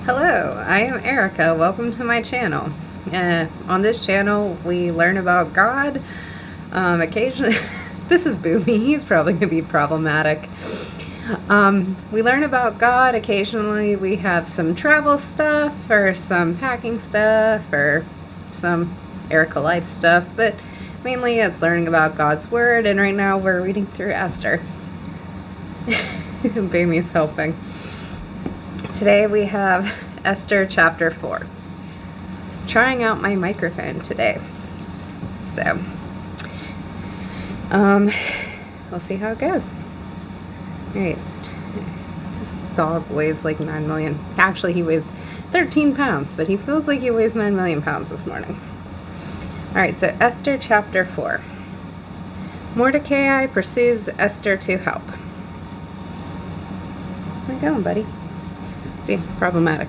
Hello, I am Erica. Welcome to my channel. On this channel, we learn about God. Occasionally, this is Boomy. He's probably going to be problematic. We learn about God. Occasionally, we have some travel stuff or some packing stuff or some Erica life stuff, but mainly it's learning about God's Word, and right now we're reading through Esther. Boomy's helping. Today we have Esther Chapter 4. Trying out my microphone today. So, we'll see how it goes. Alright. This dog weighs like 9 million. Actually, he weighs 13 pounds, but he feels like he weighs 9 million pounds this morning. Alright, so Esther Chapter 4. Mordecai pursues Esther to help. Where you going, buddy? Be problematic.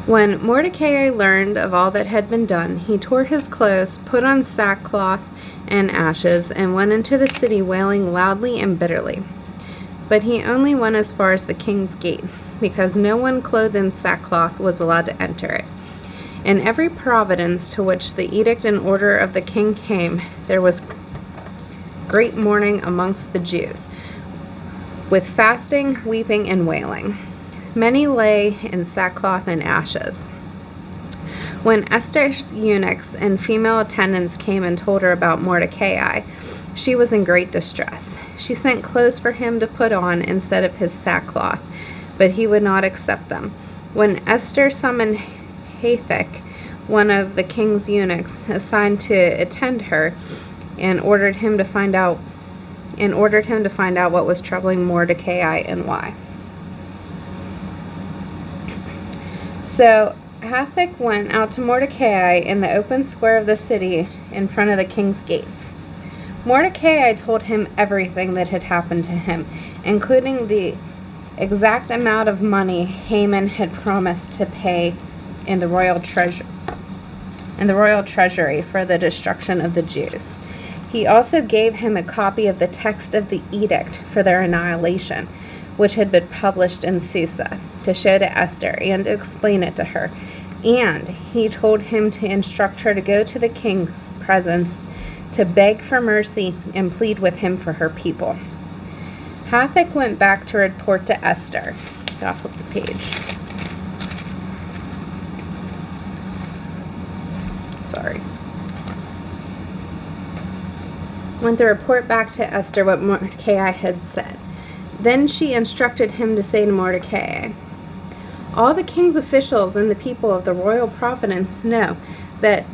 When Mordecai learned of all that had been done, he tore his clothes, put on sackcloth and ashes, and went into the city wailing loudly and bitterly. But he only went as far as the king's gates, because no one clothed in sackcloth was allowed to enter it. In every province to which the edict and order of the king came, there was great mourning amongst the Jews, with fasting, weeping, and wailing. Many lay in sackcloth and ashes. When Esther's eunuchs and female attendants came and told her about Mordecai, she was in great distress. She sent clothes for him to put on instead of his sackcloth, but he would not accept them. When Esther summoned Hathach, one of the king's eunuchs assigned to attend her, and ordered him to find out what was troubling Mordecai and why. So Hathach went out to Mordecai in the open square of the city in front of the king's gates. Mordecai told him everything that had happened to him, including the exact amount of money Haman had promised to pay in the royal treasury for the destruction of the Jews. He also gave him a copy of the text of the edict for their annihilation, which had been published in Susa, to show to Esther and to explain it to her. And he told him to instruct her to go to the king's presence to beg for mercy and plead with him for her people. Hathach went back to report to Esther. I'll flip the page. Sorry. Went to report back to Esther what Mordecai had said. Then she instructed him to say to Mordecai, "All the king's officials and the people of the royal province know that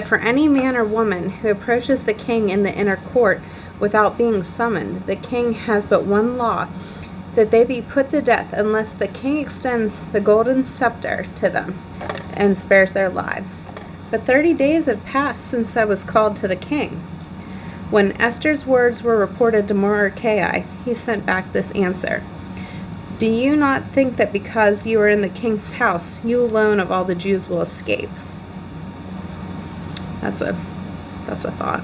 for any man or woman who approaches the king in the inner court without being summoned, the king has but one law, that they be put to death unless the king extends the golden scepter to them and spares their lives. But 30 days have passed since I was called to the king." When Esther's words were reported to Mordecai, he sent back this answer: "Do you not think that because you are in the king's house, you alone of all the Jews will escape?" That's a thought.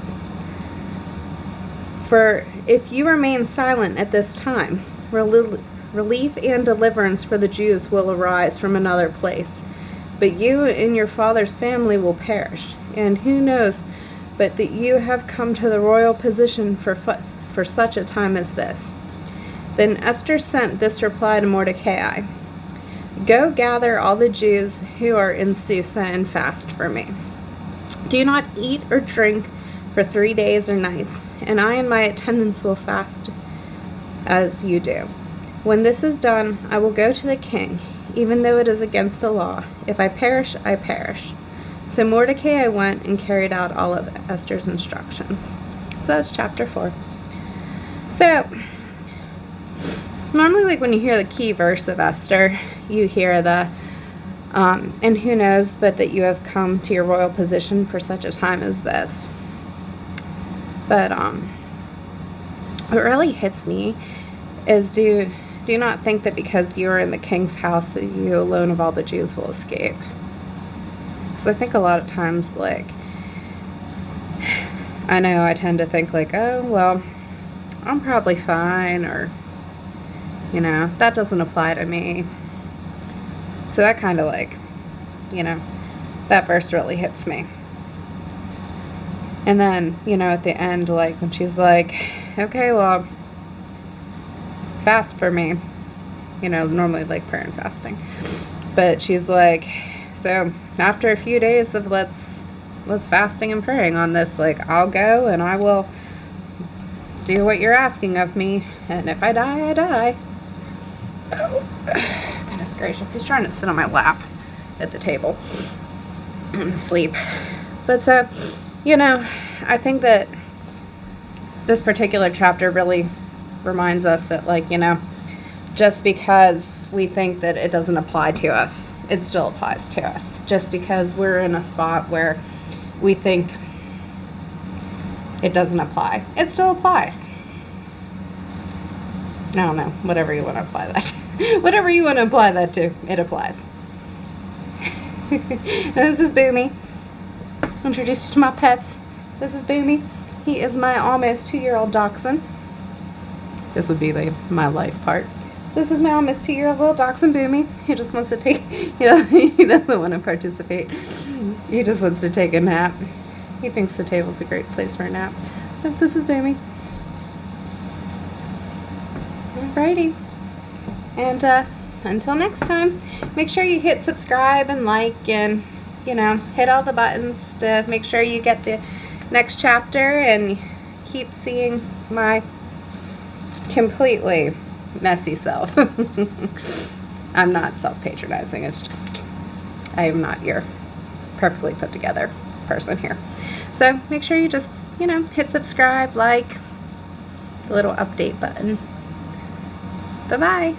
"For if you remain silent at this time, relief and deliverance for the Jews will arise from another place, but you and your father's family will perish. And who knows but that you have come to the royal position for such a time as this?" Then Esther sent this reply to Mordecai: "Go gather all the Jews who are in Susa and fast for me. Do not eat or drink for 3 days or nights, and I and my attendants will fast as you do. When this is done, I will go to the king, even though it is against the law. If I perish, I perish." So Mordecai went and carried out all of Esther's instructions. So that's chapter 4. So normally, like when you hear the key verse of Esther, you hear the and who knows but that you have come to your royal position for such a time as this. But what really hits me is do not think that because you are in the king's house that you alone of all the Jews will escape. I think a lot of times, like, I know I tend to think like, oh, well, I'm probably fine, or You know, that doesn't apply to me. So that kind of like, you know, that verse really hits me. And then, you know, at the end, like, when she's like, okay, well, fast for me. You know, normally like prayer and fasting. But she's like, so after a few days of let's fasting and praying on this, like, I'll go and I will do what you're asking of me. And if I die, I die. Oh, goodness gracious. He's trying to sit on my lap at the table and sleep. But so, you know, I think that this particular chapter really reminds us that, like, you know, just because we think that it doesn't apply to us, it still applies to us. Just because we're in a spot where we think it doesn't apply, it still applies. I don't know, whatever you want to apply that to. Whatever you want to apply that to, it applies. This is Boomy. Introduce you to my pets. This is Boomy. He is my almost 2-year-old dachshund. This would be my life part. This is my almost 2-year-old little dachshund, Boomy. He just wants to take, you know, he doesn't want to participate. He just wants to take a nap. He thinks the table's a great place for a nap. But this is Boomy. Alrighty. And until next time, make sure you hit subscribe and like and, you know, hit all the buttons to make sure you get the next chapter and keep seeing my completely messy self. I'm not self-patronizing. It's just I am not your perfectly put together person here. So make sure you just, you know, hit subscribe, like, the little update button. Bye-bye.